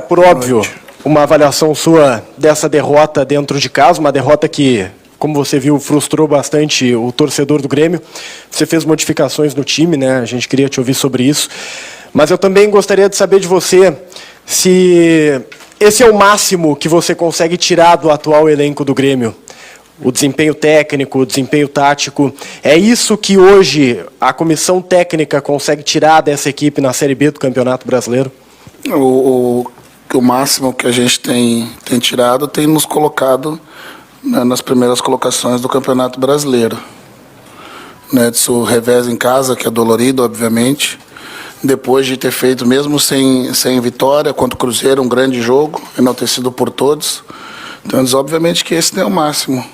Por óbvio, uma avaliação sua dessa derrota dentro de casa, uma derrota que, como você viu, frustrou bastante o torcedor do Grêmio. Você fez modificações no time, né? A gente queria te ouvir sobre isso. Mas eu também gostaria de saber de você se esse é o máximo que você consegue tirar do atual elenco do Grêmio. O desempenho técnico, o desempenho tático. É isso que hoje a comissão técnica consegue tirar dessa equipe na Série B do Campeonato Brasileiro? O máximo que a gente tem tirado tem nos colocado, né, nas primeiras colocações do Campeonato Brasileiro. Né, o revés em casa, que é dolorido, obviamente. Depois de ter feito, mesmo sem vitória, contra o Cruzeiro, um grande jogo, enaltecido por todos. Então, obviamente que esse não é o máximo.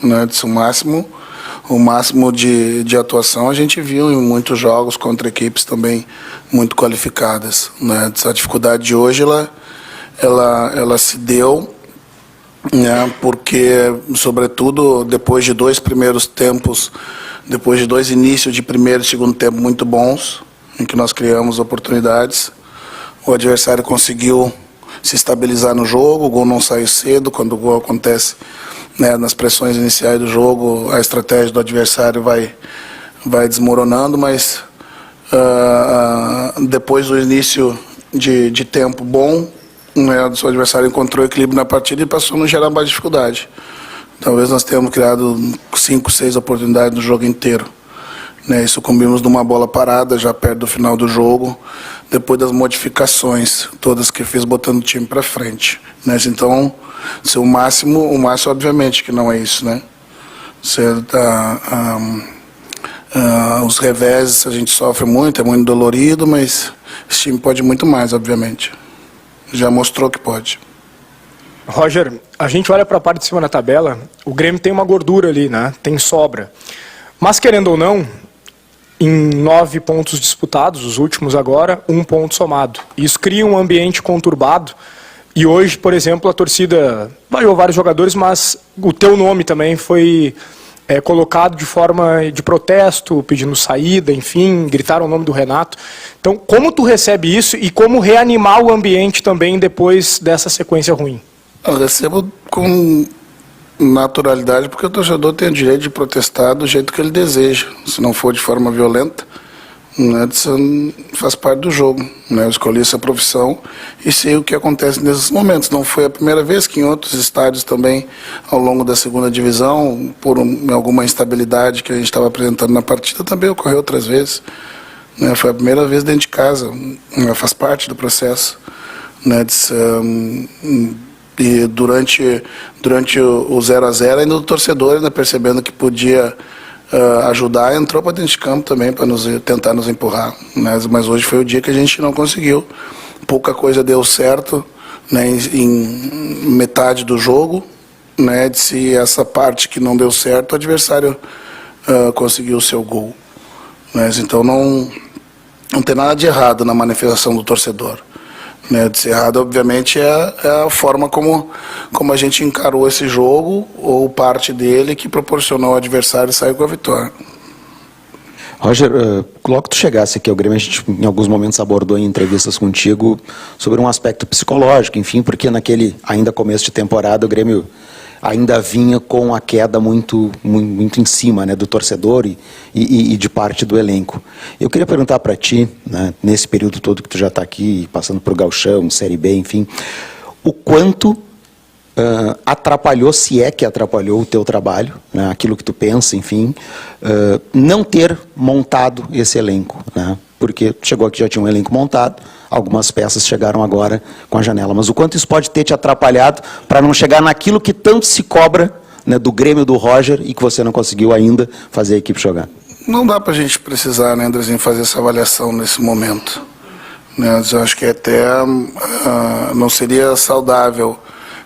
Né, o máximo de atuação a gente viu em muitos jogos contra equipes também muito qualificadas. Né? A dificuldade de hoje ela se deu, né, porque, sobretudo, depois de dois primeiros tempos, depois de dois inícios de primeiro e segundo tempo muito bons, em que nós criamos oportunidades, o adversário conseguiu se estabilizar no jogo, o gol não saiu cedo. Quando o gol acontece, né, nas pressões iniciais do jogo, a estratégia do adversário vai desmoronando, mas depois do início de tempo bom, né, o seu adversário encontrou equilíbrio na partida e passou a não gerar mais dificuldade. Talvez nós tenhamos criado 5, 6 oportunidades no jogo inteiro. Né, isso sucumbimos numa bola parada já perto do final do jogo, depois das modificações todas que fiz botando o time para frente. Né, então, o máximo obviamente que não é isso, né? Os reveses a gente sofre muito, é muito dolorido, mas esse time pode muito mais, obviamente. Já mostrou que pode. Roger, a gente olha para a parte de cima da tabela, o Grêmio tem uma gordura ali, né? Tem sobra. Mas, querendo ou não, em 9 pontos disputados, os últimos agora, 1 ponto somado. Isso cria um ambiente conturbado. E hoje, por exemplo, a torcida variou vários jogadores, mas o teu nome também foi colocado de forma de protesto, pedindo saída, enfim, gritaram o nome do Renato. Então, como tu recebe isso e como reanimar o ambiente também depois dessa sequência ruim? Eu recebo com naturalidade, porque o torcedor tem o direito de protestar do jeito que ele deseja, se não for de forma violenta. Né, faz parte do jogo. Né, eu escolhi essa profissão e sei o que acontece nesses momentos. Não foi a primeira vez que em outros estádios também, ao longo da segunda divisão, por alguma instabilidade que a gente estava apresentando na partida, também ocorreu outras vezes. Né, foi a primeira vez dentro de casa, faz parte do processo. Né, e durante o 0-0, ainda o torcedor, ainda percebendo que podia ajudar, entrou para dentro de campo também para tentar nos empurrar. Né? Mas hoje foi o dia que a gente não conseguiu. Pouca coisa deu certo, né, em metade do jogo. Né, se essa parte que não deu certo, o adversário conseguiu o seu gol. Né? Então não tem nada de errado na manifestação do torcedor. Né, de ser errado, obviamente, é a forma como a gente encarou esse jogo, ou parte dele, que proporcionou ao adversário sair com a vitória. Roger, logo que tu chegasse aqui ao Grêmio, a gente em alguns momentos abordou em entrevistas contigo sobre um aspecto psicológico, enfim, porque naquele ainda começo de temporada o Grêmio ainda vinha com a queda muito em cima, né, do torcedor e de parte do elenco. Eu queria perguntar para ti, né, nesse período todo que tu já está aqui, passando por Gauchão, Série B, enfim, o quanto atrapalhou, se é que atrapalhou o teu trabalho, né, aquilo que tu pensa, enfim, não ter montado esse elenco, né? Porque chegou aqui, já tinha um elenco montado, algumas peças chegaram agora com a janela. Mas o quanto isso pode ter te atrapalhado para não chegar naquilo que tanto se cobra, né, do Grêmio do Roger e que você não conseguiu ainda fazer a equipe jogar? Não dá para a gente precisar, né, Andrezinho, fazer essa avaliação nesse momento. Né, eu acho que até não seria saudável,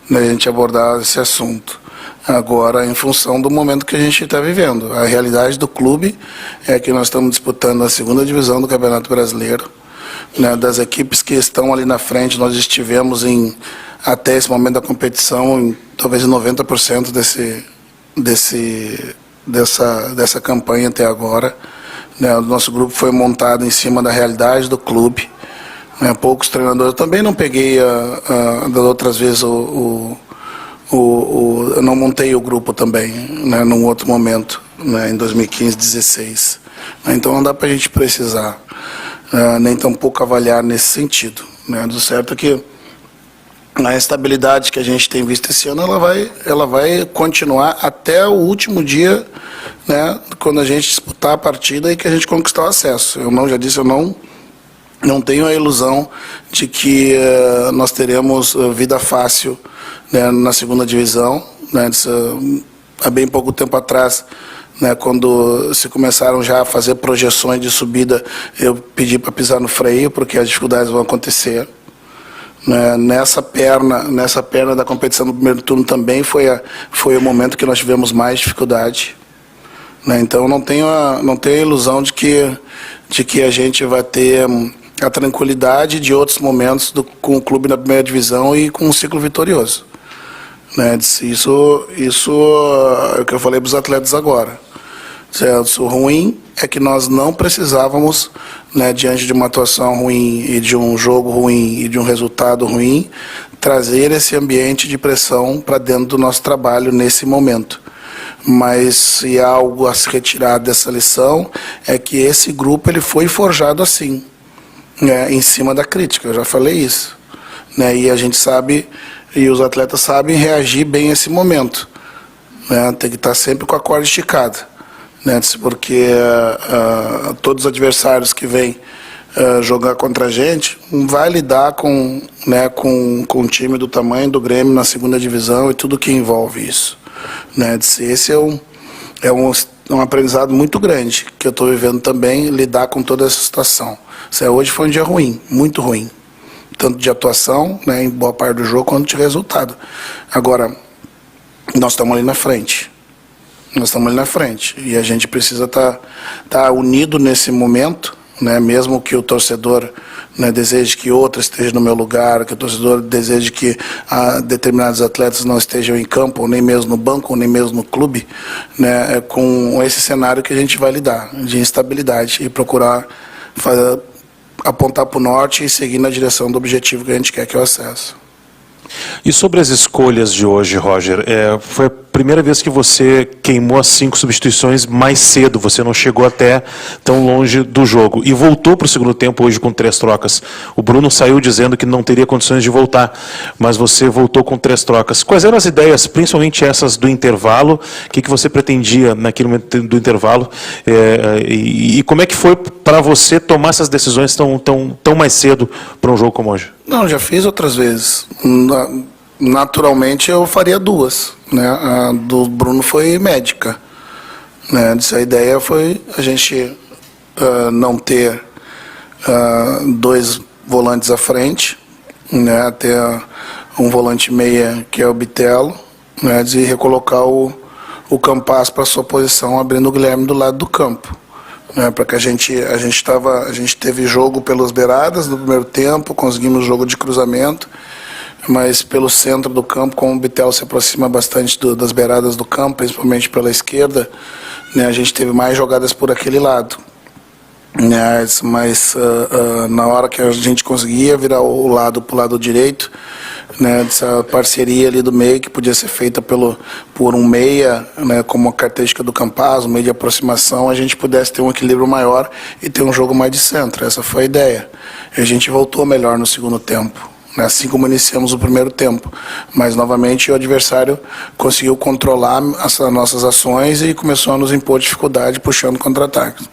né, a gente abordar esse assunto. Agora, em função do momento que a gente está vivendo. A realidade do clube é que nós estamos disputando a segunda divisão do Campeonato Brasileiro. Né, das equipes que estão ali na frente, nós estivemos até esse momento da competição, talvez em 90% dessa campanha até agora. Né, o nosso grupo foi montado em cima da realidade do clube. né, poucos treinadores. Eu também não peguei das outras vezes eu não montei o grupo também, né, num outro momento, né, em 2015, 16. Então não dá para a gente precisar, nem tão pouco avaliar nesse sentido, né. Do certo é que a estabilidade que a gente tem visto esse ano, ela vai continuar até o último dia, né, quando a gente disputar a partida e que a gente conquistar o acesso. Já disse, eu não tenho a ilusão de que nós teremos vida fácil, né, na segunda divisão, né. Há bem pouco tempo atrás, né, quando se começaram já a fazer projeções de subida, eu pedi para pisar no freio, porque as dificuldades vão acontecer. Nessa perna da competição do primeiro turno também foi o momento que nós tivemos mais dificuldade, né? Então não tenho a ilusão de que a gente vai ter a tranquilidade de outros momentos com o clube na primeira divisão e com um ciclo vitorioso, né? Isso é o que eu falei para os atletas agora. O ruim é que nós não precisávamos, né, diante de uma atuação ruim e de um jogo ruim e de um resultado ruim, trazer esse ambiente de pressão para dentro do nosso trabalho nesse momento. Mas se há algo a se retirar dessa lição, é que esse grupo ele foi forjado assim, né, em cima da crítica, eu já falei isso, né, e a gente sabe, e os atletas sabem reagir bem a esse momento, né, tem que estar sempre com a corda esticada, né, porque todos os adversários que vêm jogar contra a gente vai lidar com um time do tamanho do Grêmio na segunda divisão e tudo que envolve isso, né. Esse é um aprendizado muito grande que eu estou vivendo também, lidar com toda essa situação. Hoje foi um dia ruim, muito ruim, tanto de atuação, né, em boa parte do jogo, quanto de resultado. Agora, nós estamos ali na frente. E a gente precisa tá unido nesse momento, né? Mesmo que o torcedor, né, deseje que outro esteja no meu lugar, que o torcedor deseje que determinados atletas não estejam em campo, ou nem mesmo no banco, ou nem mesmo no clube, né? É com esse cenário que a gente vai lidar, de instabilidade, e procurar apontar para o norte e seguir na direção do objetivo que a gente quer, que é o acesso. E sobre as escolhas de hoje, Roger, foi a primeira vez que você queimou as 5 substituições mais cedo, você não chegou até tão longe do jogo, e voltou para o segundo tempo hoje com 3 trocas. O Bruno saiu dizendo que não teria condições de voltar, mas você voltou com 3 trocas. Quais eram as ideias, principalmente essas do intervalo? O que você pretendia naquele momento do intervalo? E como é que foi para você tomar essas decisões tão mais cedo para um jogo como hoje? Não, já fiz outras vezes. Naturalmente eu faria 2, né? A do Bruno foi médica, né? A ideia foi a gente não ter 2 volantes à frente, né? Ter um volante meia que é o Bitelo, né? E recolocar o Campas para sua posição, abrindo o Guilherme do lado do campo. Para que a gente teve jogo pelas beiradas no primeiro tempo, conseguimos jogo de cruzamento, mas pelo centro do campo, como o Bitelo se aproxima bastante das beiradas do campo, principalmente pela esquerda, né, a gente teve mais jogadas por aquele lado. Mas na hora que a gente conseguia virar o lado para o lado direito, né, essa parceria ali do meio que podia ser feita por um meia, né, como a característica do Campas, um meio de aproximação, a gente pudesse ter um equilíbrio maior e ter um jogo mais de centro. Essa foi a ideia. E a gente voltou melhor no segundo tempo, né, assim como iniciamos o primeiro tempo. Mas, novamente, o adversário conseguiu controlar as nossas ações e começou a nos impor dificuldade, puxando contra-ataques.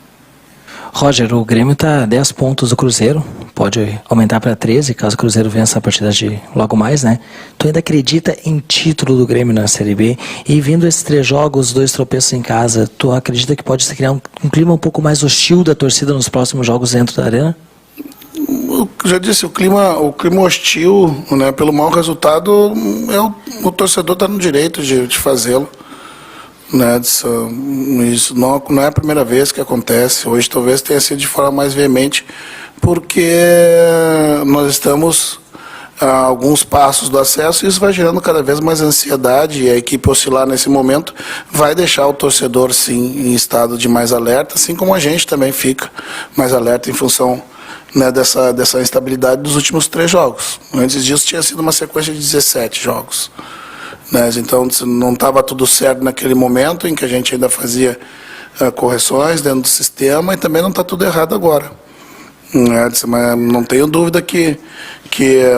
Roger, o Grêmio está a 10 pontos do Cruzeiro, pode aumentar para 13, caso o Cruzeiro vença a partida de logo mais, né? Tu ainda acredita em título do Grêmio na Série B? E vindo esses 3 jogos, 2 tropeços em casa, tu acredita que pode se criar um clima um pouco mais hostil da torcida nos próximos jogos dentro da arena? Eu já disse, o clima hostil, né, pelo mau resultado, o torcedor está no direito de fazê-lo. Né, isso não é a primeira vez que acontece. Hoje talvez tenha sido de forma mais veemente, porque nós estamos a alguns passos do acesso e isso vai gerando cada vez mais ansiedade, e a equipe oscilar nesse momento vai deixar o torcedor sim em estado de mais alerta, assim como a gente também fica mais alerta em função né, dessa instabilidade dos últimos 3 jogos. Antes disso tinha sido uma sequência de 17 jogos. Né? Então não estava tudo certo naquele momento em que a gente ainda fazia correções dentro do sistema, e também não está tudo errado agora. Mas não tenho dúvida que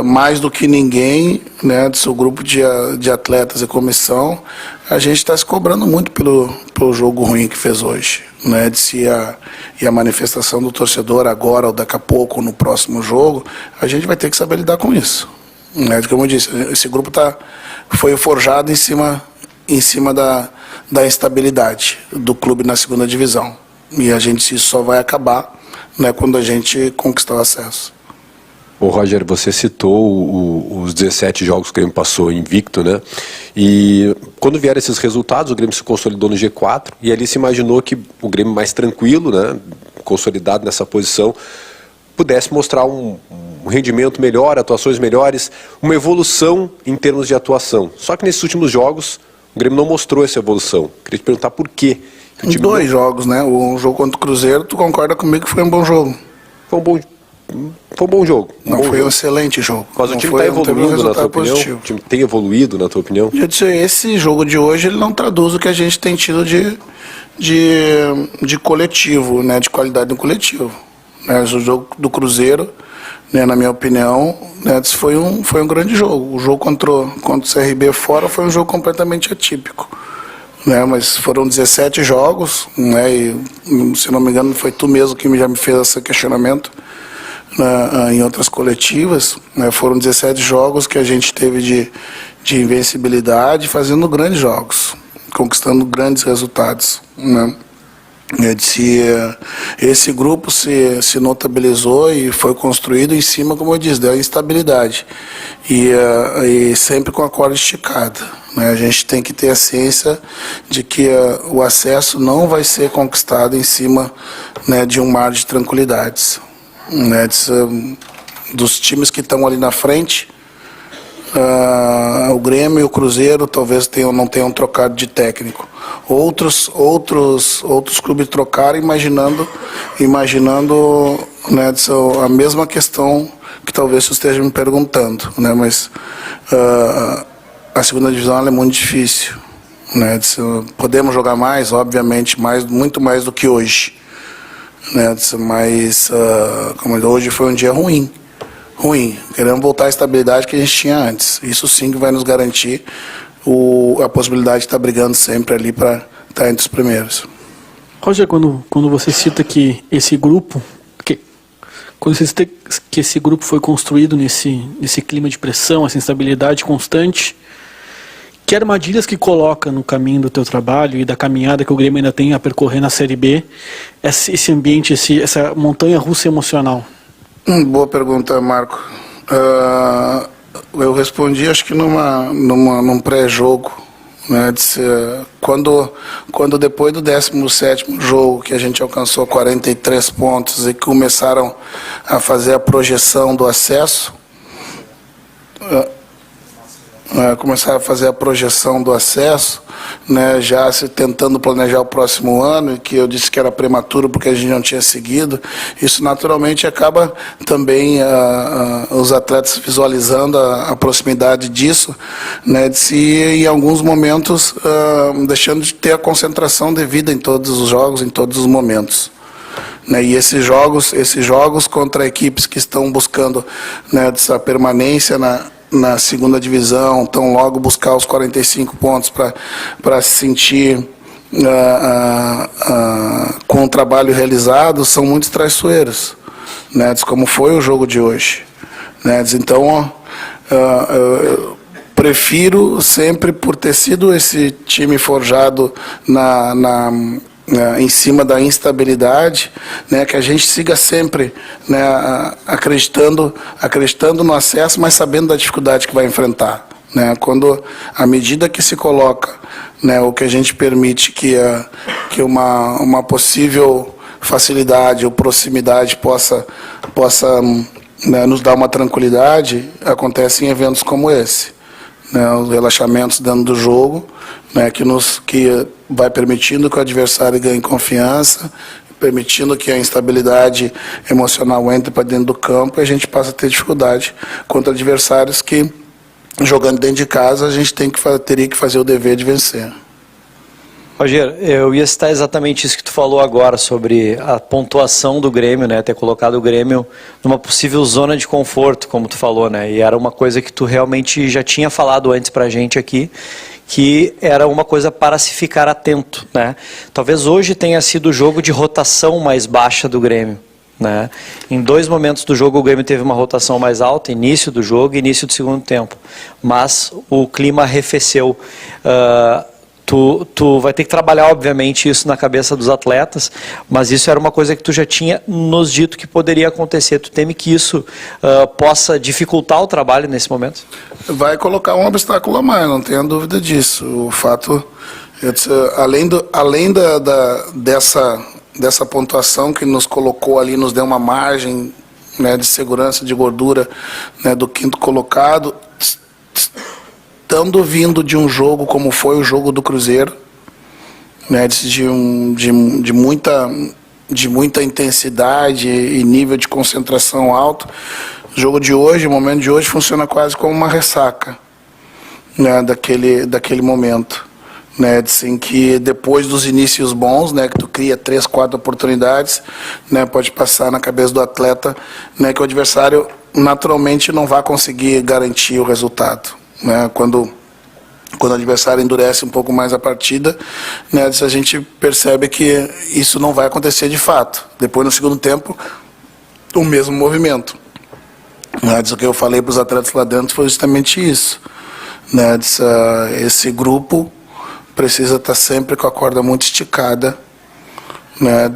mais do que ninguém, né, do seu grupo de atletas e comissão, a gente está se cobrando muito pelo jogo ruim que fez hoje. Né, e a manifestação do torcedor agora, ou daqui a pouco, ou no próximo jogo, a gente vai ter que saber lidar com isso. Né, como eu disse, esse grupo foi forjado em cima da instabilidade do clube na segunda divisão. E isso só vai acabar, né, quando a gente conquistar o acesso. Ô Roger, você citou os 17 jogos que o Grêmio passou invicto, né? E quando vieram esses resultados, o Grêmio se consolidou no G4, e ali se imaginou que o Grêmio mais tranquilo, né, consolidado nessa posição, pudesse mostrar um rendimento melhor, atuações melhores, uma evolução em termos de atuação. Só que nesses últimos jogos, o Grêmio não mostrou essa evolução. Queria te perguntar por quê. Em 2 jogos, né? O jogo contra o Cruzeiro, tu concorda comigo que foi um bom jogo? Foi um bom jogo. Não, foi um excelente jogo. Mas o time está evoluindo, na tua opinião? O time tem evoluído, na tua opinião? Esse jogo de hoje ele não traduz o que a gente tem tido de coletivo, né? De qualidade no coletivo. Né? O jogo do Cruzeiro, né, na minha opinião, né, foi um grande jogo. O jogo contra o CRB fora foi um jogo completamente atípico. Né, mas foram 17 jogos, né, e, se não me engano, foi tu mesmo que já me fez esse questionamento, né, em outras coletivas. Né, foram 17 jogos que a gente teve de invencibilidade, fazendo grandes jogos, conquistando grandes resultados. Né. Esse grupo se notabilizou e foi construído em cima, como eu disse, da instabilidade e sempre com a corda esticada. Né? A gente tem que ter a ciência de que o acesso não vai ser conquistado em cima, né, de um mar de tranquilidades. Né? Dos times que estão ali na frente, o Grêmio e o Cruzeiro talvez não tenham trocado de técnico. Outros clubes trocaram imaginando, né, a mesma questão que talvez você esteja me perguntando, né, mas a segunda divisão ela é muito difícil, né, podemos jogar mais, obviamente, muito mais do que hoje, né, mas como hoje foi um dia ruim. Queremos voltar à estabilidade que a gente tinha antes. Isso sim que vai nos garantir a possibilidade de estar brigando sempre ali para estar entre os primeiros. Roger, quando você cita que esse grupo, que esse grupo foi construído nesse clima de pressão, essa instabilidade constante, que armadilhas que coloca no caminho do teu trabalho e da caminhada que o Grêmio ainda tem a percorrer na Série B, esse ambiente, essa montanha-russa emocional? Boa pergunta, Marco. Eu respondi, acho que num pré-jogo, né, quando depois do 17º jogo, que a gente alcançou 43 pontos e começaram a fazer a projeção do acesso, né, já tentando planejar o próximo ano, e que eu disse que era prematuro porque a gente não tinha seguido. Isso naturalmente acaba também os atletas visualizando a proximidade disso, né, em alguns momentos deixando de ter a concentração devida em todos os jogos, em todos os momentos. Né, e esses jogos contra equipes que estão buscando, né, essa permanência na segunda divisão, então logo buscar os 45 pontos para se sentir com o trabalho realizado, são muito traiçoeiros, né, como foi o jogo de hoje. Né, então, eu prefiro sempre, por ter sido esse time forjado em cima da instabilidade, né, que a gente siga sempre, né, acreditando no acesso, mas sabendo da dificuldade que vai enfrentar. Né, à medida que se coloca, né, o que a gente permite que uma possível facilidade ou proximidade possa né, nos dar uma tranquilidade, acontecem eventos como esse. Né, os relaxamentos dentro do jogo, né, que vai permitindo que o adversário ganhe confiança, permitindo que a instabilidade emocional entre para dentro do campo e a gente passa a ter dificuldade contra adversários que, jogando dentro de casa, a gente teria que fazer o dever de vencer. Roger, eu ia citar exatamente isso que tu falou agora sobre a pontuação do Grêmio, né? Ter colocado o Grêmio numa possível zona de conforto, como tu falou, né? E era uma coisa que tu realmente já tinha falado antes pra gente aqui, que era uma coisa para se ficar atento, né? Talvez hoje tenha sido o jogo de rotação mais baixa do Grêmio, né? Em 2 momentos do jogo o Grêmio teve uma rotação mais alta, início do jogo e início do segundo tempo, mas o clima arrefeceu. Tu vai ter que trabalhar, obviamente, isso na cabeça dos atletas, mas isso era uma coisa que tu já tinha nos dito que poderia acontecer. Tu teme que isso possa dificultar o trabalho nesse momento? Vai colocar um obstáculo a mais, não tenha dúvida disso. O fato, além dessa pontuação que nos colocou ali, nos deu uma margem, né, de segurança, de gordura, né, do 5º colocado, estando vindo de um jogo como foi o jogo do Cruzeiro, né, de muita intensidade e nível de concentração alto, o jogo de hoje, o momento de hoje, funciona quase como uma ressaca, né, daquele momento, né, assim, que depois dos inícios bons, né, que tu cria 3, 4 oportunidades, né, pode passar na cabeça do atleta, né, que o adversário naturalmente não vai conseguir garantir o resultado. Né, quando o adversário endurece um pouco mais a partida, né, a gente percebe que isso não vai acontecer de fato. Depois, no segundo tempo, o mesmo movimento. Né, o que eu falei para os atletas lá dentro foi justamente isso. Né, esse grupo precisa estar sempre com a corda muito esticada, né,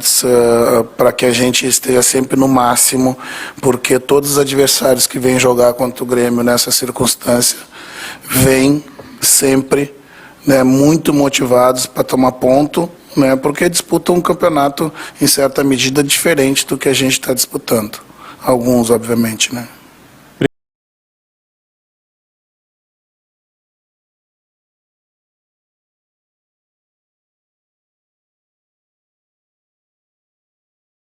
para que a gente esteja sempre no máximo, porque todos os adversários que vêm jogar contra o Grêmio nessa circunstância vêm sempre, né, muito motivados para tomar ponto, né, porque disputam um campeonato em certa medida diferente do que a gente está disputando. Alguns, obviamente, né.